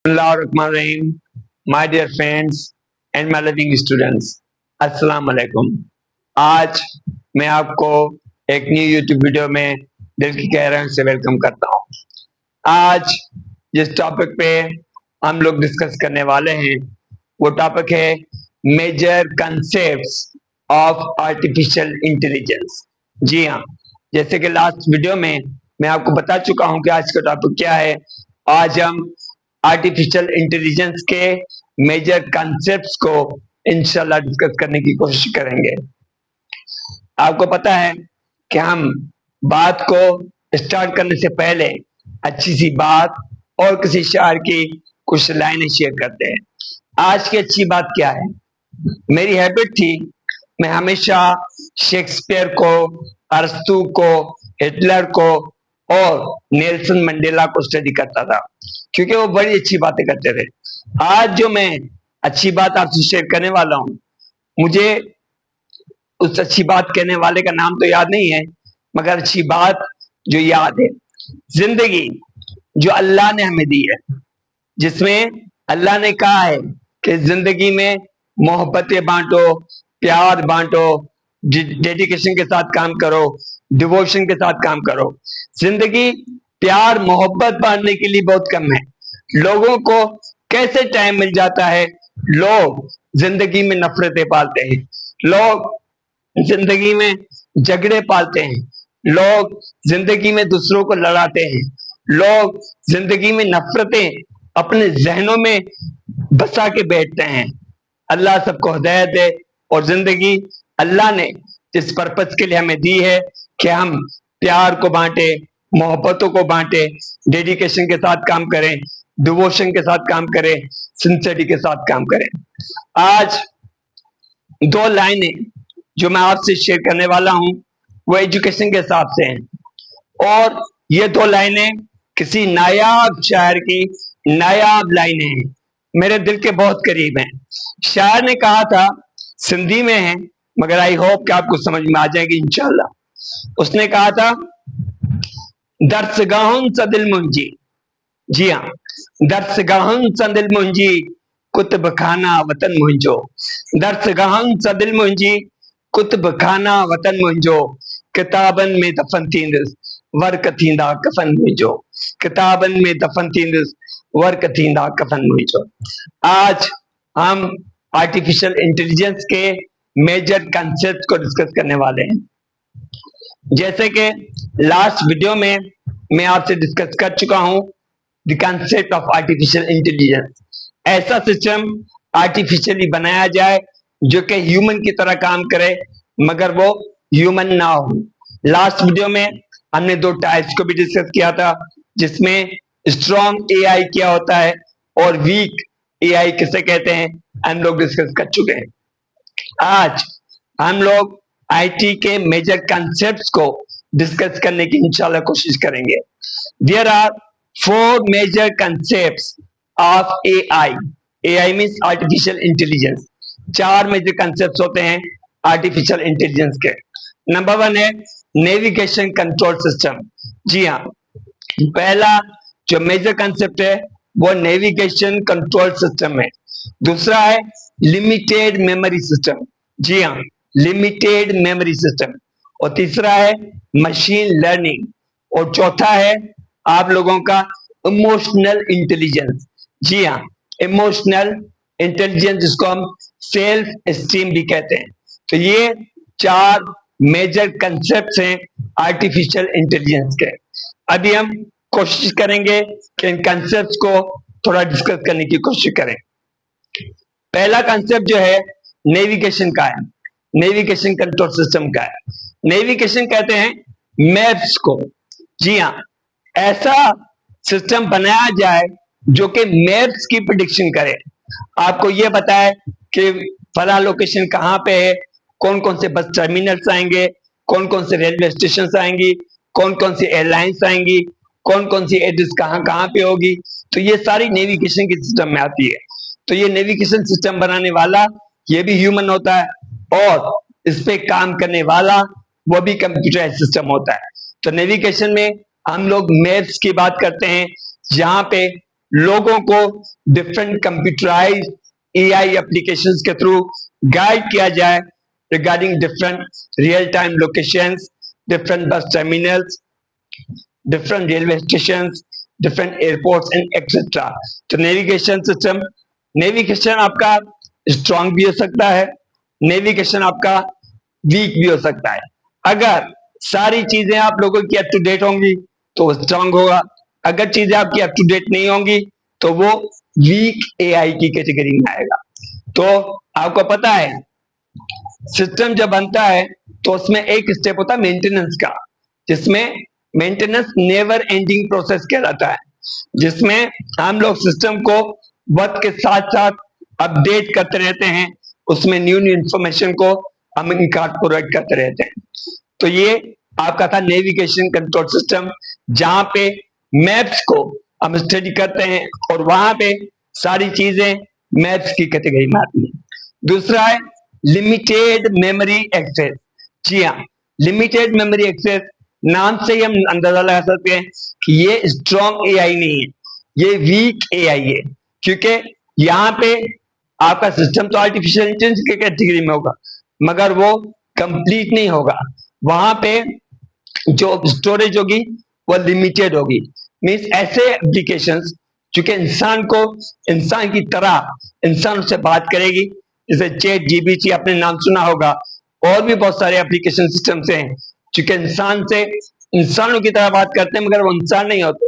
Bismillahirrahmanirrahim. My dear friends and my loving students, अस्सलाम वालेकुम। आज मैं आपको एक न्यू यूट्यूब वीडियो में दिल की गहराइयों से वेलकम करता हूँ। आज जिस टॉपिक पे हम लोग डिस्कस करने वाले हैं वो टॉपिक है major concepts of artificial intelligence. जी हाँ, जैसे कि लास्ट वीडियो में मैं आपको बता चुका हूँ कि आज का टॉपिक क्या है। आज हम आर्टिफिशियल इंटेलिजेंस के मेजर कॉन्सेप्ट्स को इंशाल्लाह डिस्कस करने की कोशिश करेंगे। आपको पता है कि हम बात को स्टार्ट करने से पहले अच्छी सी बात और किसी शायर की कुछ लाइनें शेयर करते हैं। आज की अच्छी बात क्या है? मेरी हैबिट थी, मैं हमेशा शेक्सपियर को, अरस्तू को, हिटलर को और नेल्सन मंडेला को स्टडी करता था क्योंकि वो बड़ी अच्छी बातें करते थे। आज जो मैं अच्छी बात आपसे शेयर करने वाला हूं, मुझे उस अच्छी बात कहने वाले का नाम तो याद नहीं है, मगर अच्छी बात जो याद है, जिंदगी जो अल्लाह ने हमें दी है, जिसमें अल्लाह ने कहा है कि जिंदगी में मोहब्बतें बांटो, प्यार बांटो, डेडिकेशन के साथ काम करो, डिवोशन के साथ काम करो। जिंदगी प्यार मोहब्बत बांटने के लिए बहुत कम है। लोगों को कैसे टाइम मिल जाता है? लोग जिंदगी में नफरतें पालते हैं, लोग जिंदगी में झगड़े पालते हैं, लोग जिंदगी में दूसरों को लड़ाते हैं, लोग जिंदगी में नफरतें अपने जहनों में बसा के बैठते हैं। अल्लाह सबको हिदायत दे। और जिंदगी अल्लाह ने जिस पर्पस के लिए हमें दी है कि हम प्यार को बांटे, मोहब्बतों को बांटे, डेडिकेशन के साथ काम करें, डिवोशन के साथ काम करें, सिंसियरिटी के साथ काम करें। आज दो लाइनें जो मैं आपसे शेयर करने वाला हूं वो एजुकेशन के हिसाब से हैं और ये दो लाइनें किसी नायाब शायर की नायाब लाइनें हैं, मेरे दिल के बहुत करीब हैं। शायर ने कहा था, सिंधी में है मगर आई होप कि आपको समझ में आ जाएगी इंशाल्लाह। उसने कहा था, दर्सगाहुन सा दिल मुंजी। जी हाँ, दर्सगाहुन सा दिल मुंजी, कुतुब खाना वतन मुंजो। दर्सगाहुन सा दिल मुंजी, कुतुब खाना वतन मुंजो। किताबन में दफन थींदुस, वर्क थींदा कफन मुंजो। किताबन में दफन थींदुस, वर्क थींदा कफन मुंजो। आज हम आर्टिफिशियल इंटेलिजेंस के मेजर कंसेप्ट को डिस्कस करने वाले हैं। जैसे कि लास्ट वीडियो में मैं आपसे डिस्कस कर चुका हूं the concept of artificial intelligence. ऐसा सिस्टम आर्टिफिशियली बनाया जाए जो कि ह्यूमन की तरह काम करे मगर वो ह्यूमन ना हो। लास्ट वीडियो में हमने दो टाइप्स को भी डिस्कस किया था, जिसमें स्ट्रॉन्ग एआई क्या होता है और वीक एआई किसे कहते हैं, हम लोग डिस्कस कर चुके हैं। आज हम लोग आईटी के मेजर कंसेप्ट्स को डिस्कस करने की इंशाल्लाह कोशिश करेंगे। There are 4 major concepts of AI. AI means artificial intelligence. 4 major concepts होते हैं आर्टिफिशियल इंटेलिजेंस के। नंबर 1 है नेविगेशन कंट्रोल सिस्टम। जी हाँ, पहला जो मेजर कंसेप्ट है वो नेविगेशन कंट्रोल सिस्टम है। दूसरा है लिमिटेड मेमोरी सिस्टम। जी हाँ, लिमिटेड मेमोरी सिस्टम। और तीसरा है मशीन लर्निंग। और चौथा है आप लोगों का इमोशनल इंटेलिजेंस। जी हाँ, इमोशनल इंटेलिजेंस, जिसको हम सेल्फ एस्टीम भी कहते हैं। तो ये 4 मेजर कंसेप्ट हैं आर्टिफिशियल इंटेलिजेंस के। अभी हम कोशिश करेंगे कि इन कंसेप्ट को थोड़ा डिस्कस करने की कोशिश करें। पहला कंसेप्ट जो है नेविगेशन का है, नेविगेशन कंट्रोल सिस्टम का है। नेविगेशन कहते हैं मैप्स को। जी हाँ, ऐसा सिस्टम बनाया जाए जो कि मैप्स की प्रिडिक्शन करे, आपको यह बताए कि फला लोकेशन कहाँ पे है, कौन कौन से बस टर्मिनल्स आएंगे, कौन कौन से रेलवे स्टेशन आएंगी, कौन कौन सी एयरलाइंस आएंगी, कौन कौन सी एड्रेस कहाँ कहाँ पे होगी। तो ये सारी नेविगेशन के सिस्टम में आती है। तो ये नेविगेशन सिस्टम बनाने वाला ये भी ह्यूमन होता है और इस पे काम करने वाला वो भी कंप्यूटर सिस्टम होता है। तो नेविगेशन में हम लोग मैप्स की बात करते हैं, जहां पे लोगों को डिफरेंट कंप्यूटराइज एआई एप्लीकेशंस के थ्रू गाइड किया जाए regarding different real time locations, different bus terminals, different railway station, different airports and etcetera. तो नेविगेशन सिस्टम, नेविगेशन आपका स्ट्रांग भी हो सकता है, नेविगेशन आपका वीक भी हो सकता है। अगर सारी चीजें आप लोगों की अप टू डेट होंगी तो वो स्ट्रांग होगा, अगर चीजें आपकी अप टू डेट नहीं होंगी तो वो वीक एआई की कैटेगरी में आएगा। तो आपको पता है सिस्टम जब बनता है तो उसमें एक स्टेप होता है मेंटेनेंस का, जिसमें मेंटेनेंस नेवर एंडिंग प्रोसेस कहलाता है, जिसमें हम लोग सिस्टम को वक्त के साथ साथ अपडेट करते रहते हैं, उसमें न्यू न्यू इंफॉर्मेशन को हम इनकॉर्पोरेट करते रहते हैं। तो ये आपका था नेविगेशन कंट्रोल सिस्टम, जहां पे मैप्स को हम स्टडी करते हैं और वहां पे सारी चीजें मैप्स की कैटेगरी में आती है। दूसरा है लिमिटेड मेमोरी एक्सेस। जी हाँ, लिमिटेड मेमोरी एक्सेस नाम से ही हम अंदाजा लगा सकते हैं कि ये स्ट्रॉन्ग एआई नहीं है, ये वीक एआई है, क्योंकि यहाँ पे आपका सिस्टम तो आर्टिफिशियल इंटेलिजेंस के कैटेगरी में होगा मगर वो कंप्लीट नहीं होगा, वहां पे जो स्टोरेज होगी वो लिमिटेड होगी। मीन्स ऐसे एप्लीकेशंस जो कि इंसान को इंसान की तरह इंसान से बात करेगी, जैसे चैट जीपीटी आपने नाम सुना होगा, और भी बहुत सारे एप्लीकेशन सिस्टम्स हैं जो कि इंसान से इंसानों की तरह बात करते हैं मगर वो इंसान नहीं होते।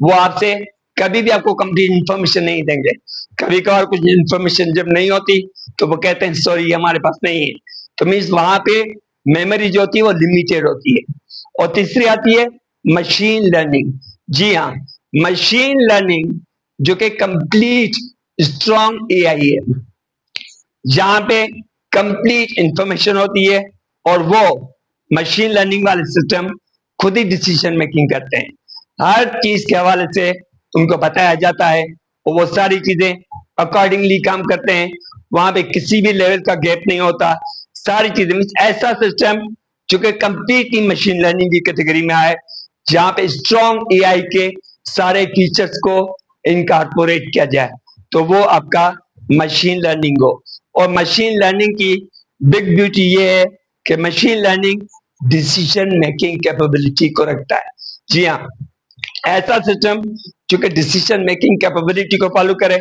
वो आपसे कभी भी आपको कंप्लीट इंफॉर्मेशन नहीं देंगे, कभी कभार कुछ इंफॉर्मेशन जब नहीं होती तो वो कहते हैं सॉरी हमारे पास नहीं है। तो मीन्स वहां पे मेमोरी जो होती है वो लिमिटेड होती है। और तीसरी आती है मशीन लर्निंग। जी हाँ, मशीन लर्निंग जो कि कंप्लीट स्ट्रॉन्ग एआई है, जहां पे कंप्लीट इंफॉर्मेशन होती है और वो मशीन लर्निंग वाले सिस्टम खुद ही डिसीजन मेकिंग करते हैं, हर चीज के हवाले से उनको बताया जाता है और वो सारी चीजें अकॉर्डिंगली काम करते हैं, वहां पे किसी भी लेवल का गैप नहीं होता, सारी चीजें। ऐसा सिस्टम जो कि कंप्लीटली मशीन लर्निंग की कैटेगरी में आए, जहां पे स्ट्रॉन्ग एआई के सारे फीचर्स को इनकॉर्पोरेट किया जाए, तो वो आपका मशीन लर्निंग हो। और मशीन लर्निंग की बिग ब्यूटी ये है कि machine learning decision making capability को रखता है। जी हाँ, ऐसा सिस्टम जो कि डिसीजन मेकिंग कैपेबिलिटी को फॉलो करे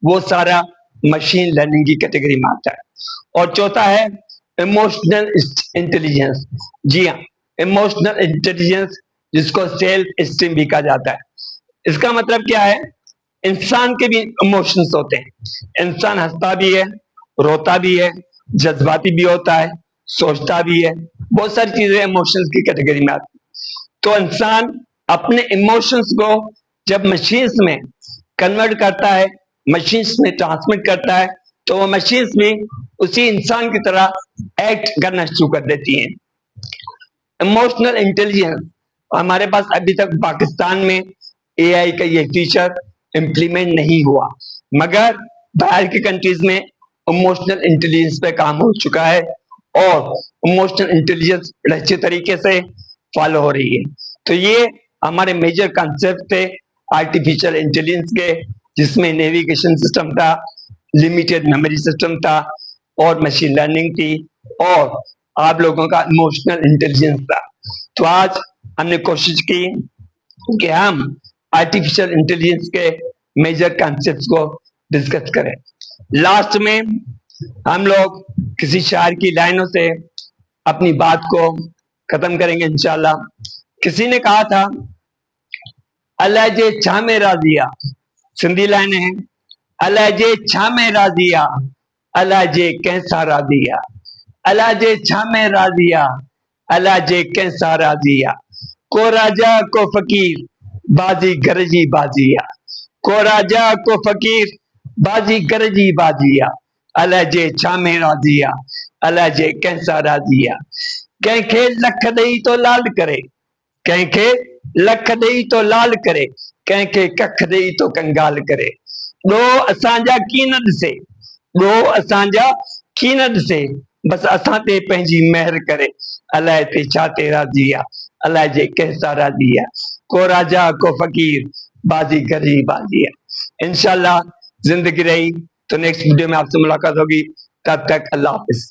वो सारा मशीन लर्निंग की कैटेगरी में आता है। और चौथा है इमोशनल इंटेलिजेंस। जी हाँ, इमोशनल इंटेलिजेंस जिसको सेल्फ स्टीम भी कहा जाता है। इसका मतलब क्या है, इंसान के भी इमोशंस होते हैं, इंसान हंसता भी है, रोता भी है, जज्बाती भी होता है, सोचता भी है, बहुत सारी चीजें इमोशंस की कैटेगरी में आती है। तो इंसान अपने इमोशंस को जब मशीन्स में कन्वर्ट करता है, मशीन्स में ट्रांसमिट करता है, तो वो मशीन्स भी उसी इंसान की तरह एक्ट करना शुरू कर देती हैं। इमोशनल इंटेलिजेंस हमारे पास अभी तक पाकिस्तान में एआई का ये फीचर इंप्लीमेंट नहीं हुआ, मगर बाहर की कंट्रीज में इमोशनल इंटेलिजेंस पे काम हो चुका है और इमोशनल इंटेलिजेंस अच्छे तरीके से फॉलो हो रही है। तो ये हमारे मेजर कॉन्सेप्ट थे आर्टिफिशियल इंटेलिजेंस के, जिसमें नेविगेशन सिस्टम था, लिमिटेड मेमोरी सिस्टम था और मशीन लर्निंग थी और आप लोगों का इमोशनल इंटेलिजेंस था। तो आज हमने कोशिश की कि हम आर्टिफिशियल इंटेलिजेंस के मेजर कॉन्सेप्ट्स को डिस्कस करें। लास्ट में हम लोग किसी शायर की लाइनों से अपनी बात को खत्म करेंगे इंशाल्लाह। किसी ने कहा था अल्लाह जे छा में राजिया, सिंधी लाइन है, अल्लाह जे छा में राजिया, अल्लाह जे कैसा राजिया, अल्लाह जे छा में राजिया, अल्लाह जे कैसा राजिया, को राजा को फकीर बाजी गरजी बाजिया, को राजा को फकीर बाजी गरजी बाजिया, अल्लाह जे छा में राजिया, अल्लाह जे कैसा राजिया, कंहिंखे लख ॾेई तो लाल करे, कंहिंखे लख ॾेई तो लाल करे, कंहिंखे कख ॾेई तो कंगाल करे, ॾोह असांजा की न ॾिसे, ॾोह असांजा की न ॾिसे, बस असां ते पंहिंजी महर करे, अलाए ते छा ते राज़ी आहे, अलाए जे कंहिंसां राज़ी आहे, को राजा को फकीर बाजी गरी बाजी आहे। इंशाल्लाह जिंदगी रही तो नेक्स्ट वीडियो में आपसे मुलाकात होगी। तब तक अल्लाह हाफिज।